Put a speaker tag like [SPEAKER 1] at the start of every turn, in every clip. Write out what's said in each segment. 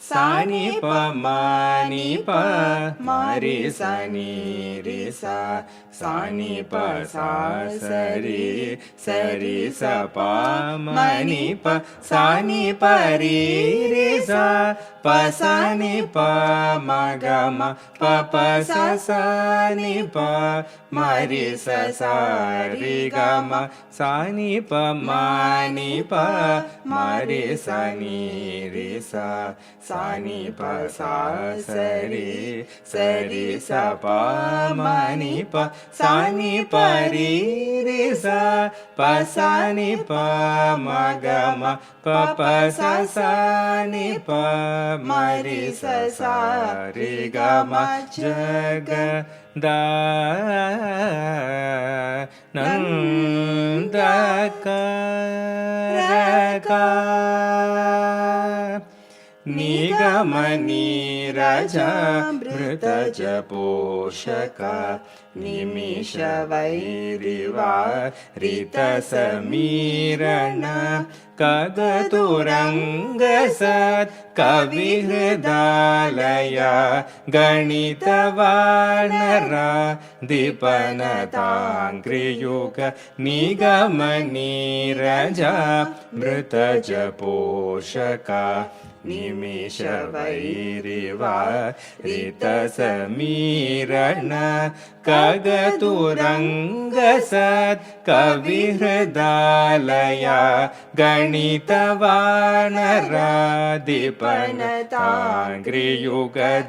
[SPEAKER 1] सा नि प मा नि प मा रि सा नि रि सा सा नि प सा स रि स प म नि प सा नि प रि रि सा प सा नि प म ग म प प स स नि प म रि स सा रि ग म सा नि प म नि प म रि सा नि रि सा सा नि प सा स रि स प म नि प सा नि प रि रि सा प सा नि प म ग म प प स स नि प म रि स सा रि ग म जगदानन्दकारक निगम नीरजामृतज पोषक निमिष वैरिवारितसमीरण कगतुरङ्ग सत् कविहृदालय गणितवानर दीपनताङ्घ्रियुग निगम नीरजामृतज पोषक निमिष वैरिवारितसमीरण कगतुरङ्ग सत् कविहृदालय गणितवानर दीपनताङ्घ्रियुग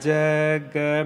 [SPEAKER 1] जगदानन्दकारक